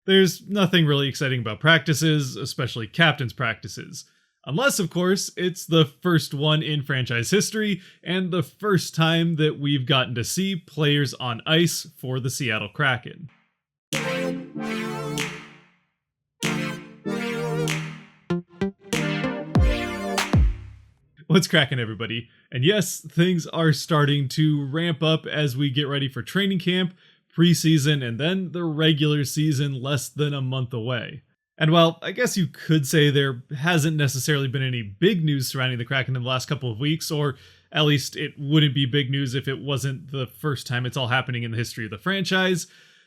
There's nothing really exciting about practices, especially captain's practices. Unless, of course, it's the first one in franchise history and the first time that we've gotten to see players on ice for the Seattle Kraken. What's cracking, everybody? And yes, things are starting to ramp up as we get ready for training camp, preseason, and then the regular season less than a month away. And while I guess you could say there hasn't necessarily been any big news surrounding the Kraken in the last couple of weeks, or at least it wouldn't be big news if it wasn't the first time it's all happening in the history of the franchise,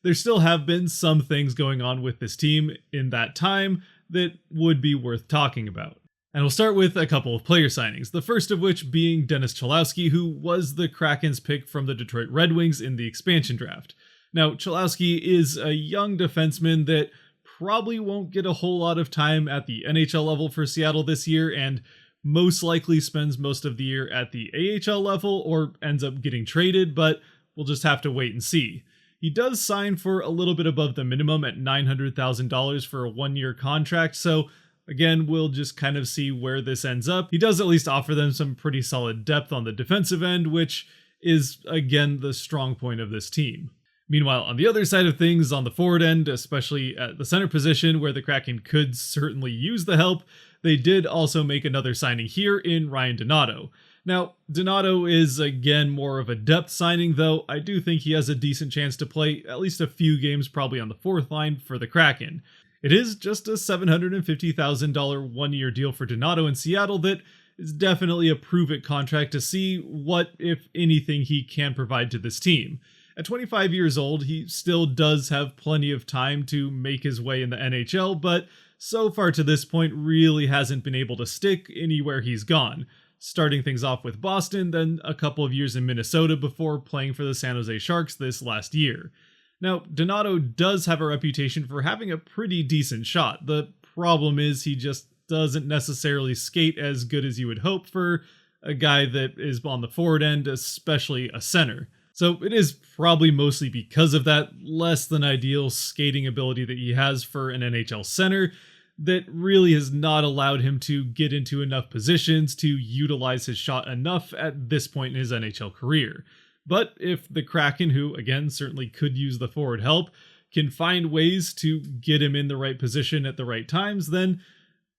there still have been some things going on with this team in that time that would be worth talking about. And we'll start with a couple of player signings, the first of which being Dennis Cholowski, who was the Kraken's pick from the Detroit Red Wings in the expansion draft. Now, Cholowski is a young defenseman that probably won't get a whole lot of time at the NHL level for Seattle this year, and most likely spends most of the year at the AHL level or ends up getting traded, but we'll just have to wait and see. He does sign for a little bit above the minimum at $900,000 for a one-year contract, so again, we'll just kind of see where this ends up. He does at least offer them some pretty solid depth on the defensive end, which is, again, the strong point of this team. Meanwhile, on the other side of things, on the forward end, especially at the center position where the Kraken could certainly use the help, they did also make another signing here in Ryan Donato. Now, Donato is, again, more of a depth signing, though I do think he has a decent chance to play at least a few games probably on the fourth line for the Kraken. It is just a $750,000 one-year deal for Donato in Seattle that is definitely a prove-it contract to see what, if anything, he can provide to this team. At 25 years old, he still does have plenty of time to make his way in the NHL, but so far to this point really hasn't been able to stick anywhere he's gone, starting things off with Boston, then a couple of years in Minnesota before playing for the San Jose Sharks this last year. Now, Donato does have a reputation for having a pretty decent shot. The problem is he just doesn't necessarily skate as good as you would hope for a guy that is on the forward end, especially a center. So it is probably mostly because of that less than ideal skating ability that he has for an NHL center that really has not allowed him to get into enough positions to utilize his shot enough at this point in his NHL career. But if the Kraken, who again certainly could use the forward help, can find ways to get him in the right position at the right times, then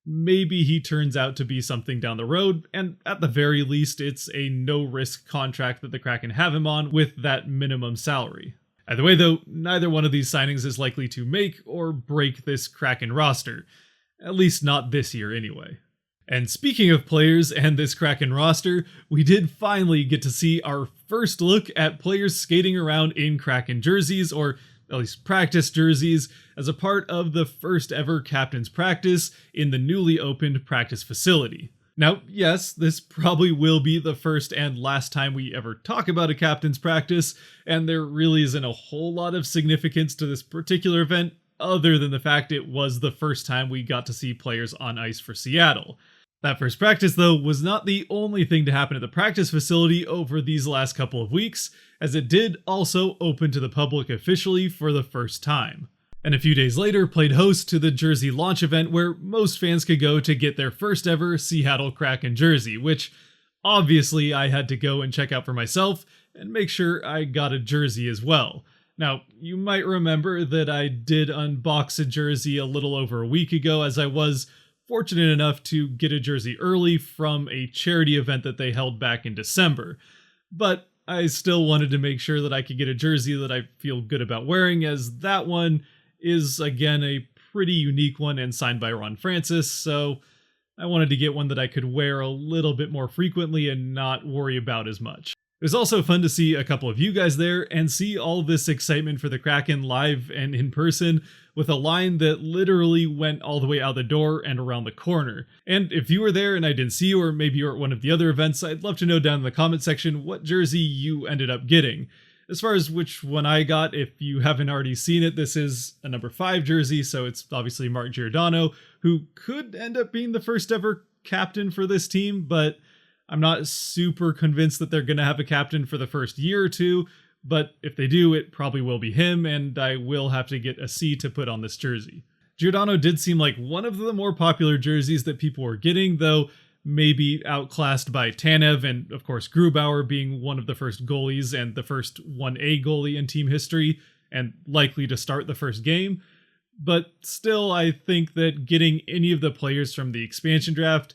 maybe he turns out to be something down the road, and at the very least it's a no-risk contract that the Kraken have him on with that minimum salary. Either way though, neither one of these signings is likely to make or break this Kraken roster, at least not this year anyway. And speaking of players and this Kraken roster, we did finally get to see our first look at players skating around in Kraken jerseys, or at least practice jerseys, as a part of the first ever captain's practice in the newly opened practice facility. Now, yes, this probably will be the first and last time we ever talk about a captain's practice, and there really isn't a whole lot of significance to this particular event, other than the fact it was the first time we got to see players on ice for Seattle. That first practice, though, was not the only thing to happen at the practice facility over these last couple of weeks, as it did also open to the public officially for the first time. And a few days later played host to the jersey launch event where most fans could go to get their first ever Seattle Kraken jersey, which obviously I had to go and check out for myself and make sure I got a jersey as well. Now, you might remember that I did unbox a jersey a little over a week ago, as I was fortunate enough to get a jersey early from a charity event that they held back in December. But I still wanted to make sure that I could get a jersey that I feel good about wearing, as that one is, again, a pretty unique one and signed by Ron Francis, so I wanted to get one that I could wear a little bit more frequently and not worry about as much. It was also fun to see a couple of you guys there and see all this excitement for the Kraken live and in person, with a line that literally went all the way out the door and around the corner. And if you were there and I didn't see you, or maybe you're at one of the other events, I'd love to know down in the comment section what jersey you ended up getting. As far as which one I got, if you haven't already seen it, this is a number 5 jersey, so it's obviously Mark Giordano, who could end up being the first ever captain for this team, but I'm not super convinced that they're going to have a captain for the first year or two. but if they do, it probably will be him, and I will have to get a C to put on this jersey. Giordano did seem like one of the more popular jerseys that people were getting, though maybe outclassed by Tanev and, of course, Grubauer being one of the first goalies and the first 1A goalie in team history, and likely to start the first game. But still, I think that getting any of the players from the expansion draft,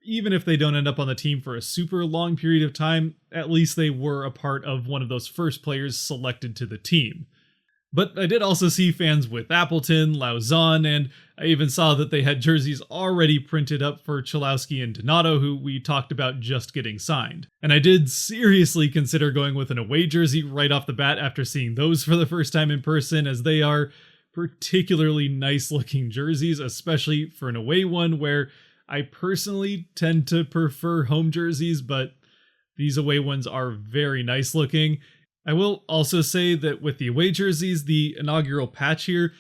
even if they don't end up on the team for a super long period of time, at least they were a part of one of those first players selected to the team. But I did also see fans with Appleton, Lauzon, and I even saw that they had jerseys already printed up for Chalowski and Donato, who we talked about just getting signed. And I did seriously consider going with an away jersey right off the bat after seeing those for the first time in person, as they are particularly nice looking jerseys, especially for an away one, where I personally tend to prefer home jerseys, but these away ones are very nice looking. I will also say that with the away jerseys, the inaugural patch here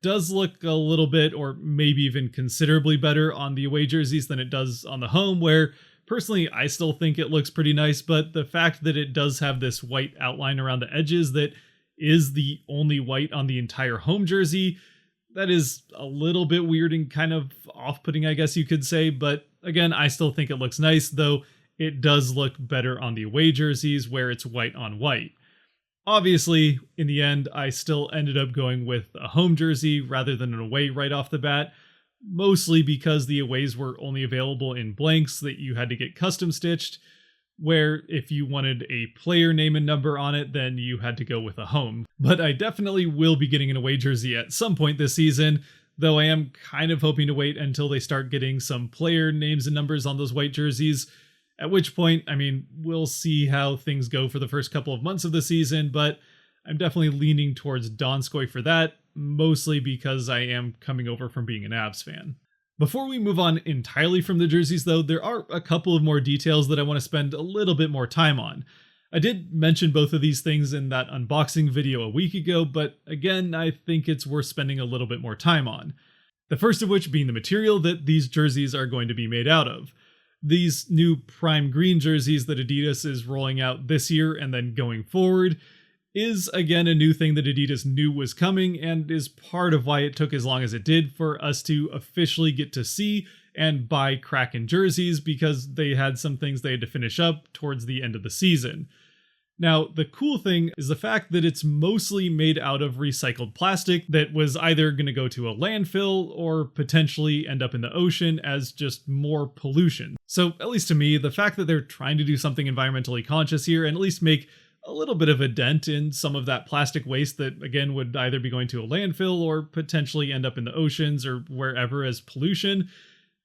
does look a little bit, or maybe even considerably better on the away jerseys than it does on the home, where personally I still think it looks pretty nice, but the fact that it does have this white outline around the edges that is the only white on the entire home jersey, that is a little bit weird and kind of off-putting, I guess you could say, but again, I still think it looks nice, though it does look better on the away jerseys where it's white on white. Obviously, in the end, I still ended up going with a home jersey rather than an away right off the bat, mostly because the aways were only available in blanks that you had to get custom stitched, where if you wanted a player name and number on it, then you had to go with a home. But I definitely will be getting an away jersey at some point this season, though I am kind of hoping to wait until they start getting some player names and numbers on those white jerseys. At which point, I mean, we'll see how things go for the first couple of months of the season, but I'm definitely leaning towards Donskoy for that, mostly because I am coming over from being an Avs fan. Before we move on entirely from the jerseys, though, there are a couple of more details that I want to spend a little bit more time on. I did mention both of these things in that unboxing video a week ago, but again, I think it's worth spending a little bit more time on. The first of which being the material that these jerseys are going to be made out of. These new prime green jerseys that Adidas is rolling out this year and then going forward is again a new thing that Adidas knew was coming, and is part of why it took as long as it did for us to officially get to see and buy Kraken jerseys, because they had some things they had to finish up towards the end of the season. Now, the cool thing is the fact that it's mostly made out of recycled plastic that was either going to go to a landfill or potentially end up in the ocean as just more pollution. So, at least to me, the fact that they're trying to do something environmentally conscious here and at least make a little bit of a dent in some of that plastic waste that, again, would either be going to a landfill or potentially end up in the oceans or wherever as pollution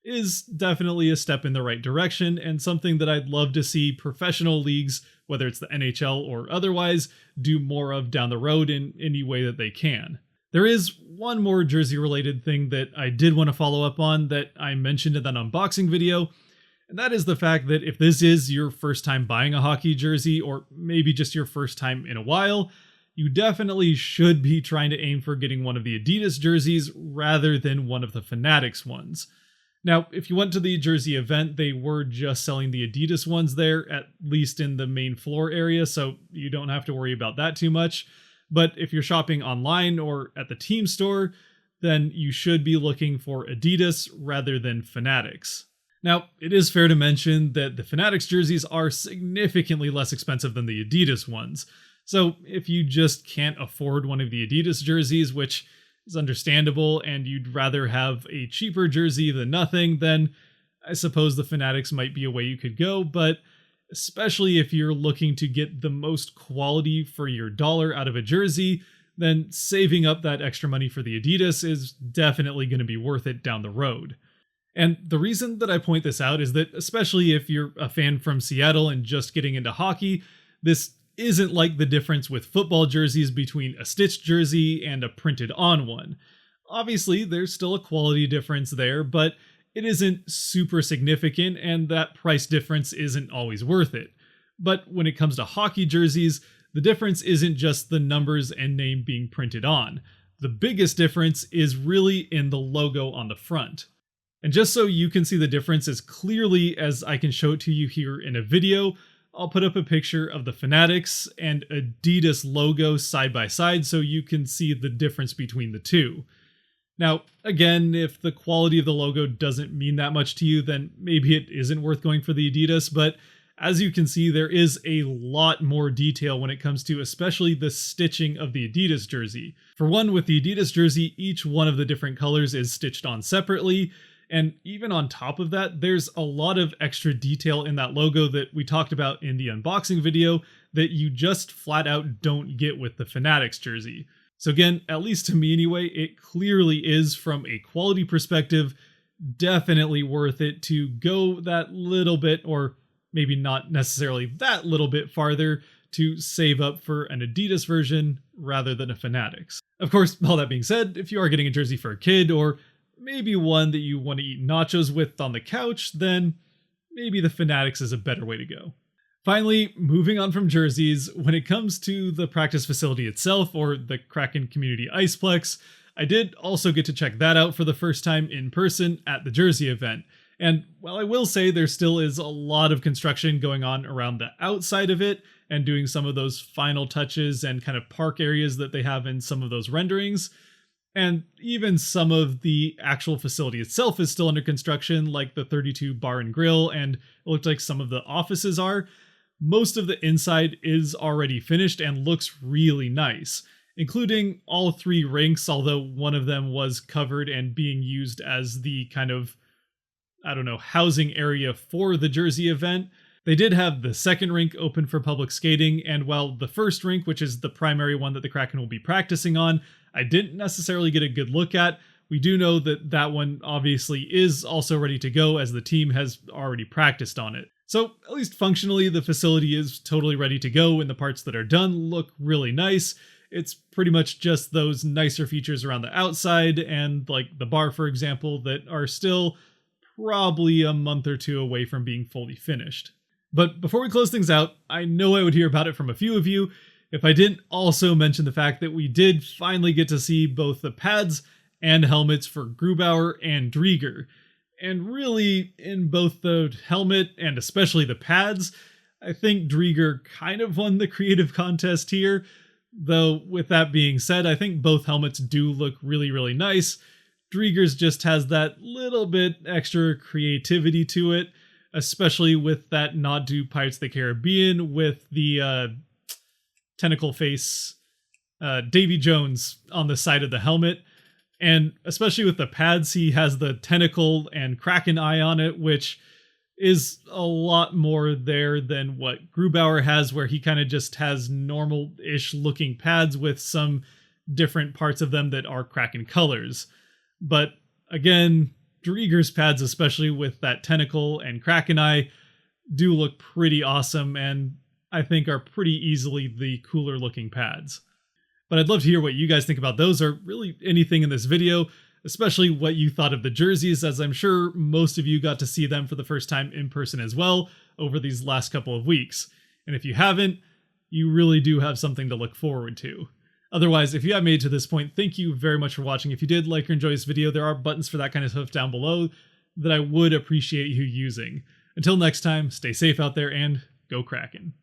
is definitely a step in the right direction, and something that I'd love to see professional leagues, whether it's the NHL or otherwise, do more of down the road in any way that they can. There is one more jersey related thing that I did want to follow up on that I mentioned in that unboxing video, and that is the fact that if this is your first time buying a hockey jersey, or maybe just your first time in a while, you definitely should be trying to aim for getting one of the Adidas jerseys rather than one of the Fanatics ones. Now, if you went to the jersey event, they were just selling the Adidas ones there, at least in the main floor area, so you don't have to worry about that too much. But if you're shopping online or at the team store, then you should be looking for Adidas rather than Fanatics. Now, it is fair to mention that the Fanatics jerseys are significantly less expensive than the Adidas ones. So if you just can't afford one of the Adidas jerseys, which is understandable, and you'd rather have a cheaper jersey than nothing, then I suppose the Fanatics might be a way you could go, but especially if you're looking to get the most quality for your dollar out of a jersey, then saving up that extra money for the Adidas is definitely going to be worth it down the road. And the reason that I point this out is that, especially if you're a fan from Seattle and just getting into hockey, this isn't like the difference with football jerseys between a stitched jersey and a printed on one. Obviously, there's still a quality difference there, but it isn't super significant, and that price difference isn't always worth it. But when it comes to hockey jerseys, the difference isn't just the numbers and name being printed on. The biggest difference is really in the logo on the front. And just so you can see the difference as clearly as I can show it to you here in a video, I'll put up a picture of the Fanatics and Adidas logo side by side so you can see the difference between the two. Now, again, if the quality of the logo doesn't mean that much to you, then maybe it isn't worth going for the Adidas, but as you can see, there is a lot more detail when it comes to especially the stitching of the Adidas jersey. For one, with the Adidas jersey, each one of the different colors is stitched on separately, and even on top of that, there's a lot of extra detail in that logo that we talked about in the unboxing video that you just flat out don't get with the Fanatics jersey. So again, at least to me anyway, it clearly is, from a quality perspective, definitely worth it to go that little bit, or maybe not necessarily that little bit farther, to save up for an Adidas version rather than a Fanatics. Of course, all that being said, if you are getting a jersey for a kid, or maybe one that you want to eat nachos with on the couch, then maybe the Fanatics is a better way to go. Finally, moving on from jerseys, when it comes to the practice facility itself, or the Kraken Community Ice-Plex, I did also get to check that out for the first time in person at the jersey event. And while I will say there still is a lot of construction going on around the outside of it, and doing some of those final touches and kind of park areas that they have in some of those renderings, and even some of the actual facility itself is still under construction, like the 32 bar and grill, and it looked like some of the offices are. Most of the inside is already finished and looks really nice, including all 3 rinks, although one of them was covered and being used as the kind of, housing area for the jersey event. They did have the second rink open for public skating, and while the first rink, which is the primary one that the Kraken will be practicing on, I didn't necessarily get a good look at, we do know that that one obviously is also ready to go, as the team has already practiced on it. So at least functionally, the facility is totally ready to go, and the parts that are done look really nice. It's pretty much just those nicer features around the outside, and like the bar, for example, that are still probably a month or 2 away from being fully finished. But before we close things out, I know I would hear about it from a few of you if I didn't also mention the fact that we did finally get to see both the pads and helmets for Grubauer and Driedger. And really, in both the helmet and especially the pads, I think Driedger kind of won the creative contest here. Though, with that being said, I think both helmets do look really, really nice. Driedger's just has that little bit extra creativity to it, especially with that nod to Pirates of the Caribbean with the tentacle face Davy Jones on the side of the helmet. And especially with the pads, he has the tentacle and Kraken eye on it, which is a lot more there than what Grubauer has, where he kind of just has normal-ish looking pads with some different parts of them that are Kraken colors. But again, Driedger's pads, especially with that tentacle and Kraken eye, do look pretty awesome, and I think are pretty easily the cooler looking pads. But I'd love to hear what you guys think about those, or really anything in this video, especially what you thought of the jerseys, as I'm sure most of you got to see them for the first time in person as well over these last couple of weeks. And if you haven't, you really do have something to look forward to. Otherwise, if you have made it to this point, thank you very much for watching. If you did like or enjoy this video, there are buttons for that kind of stuff down below that I would appreciate you using. Until next time, stay safe out there and go Kraken.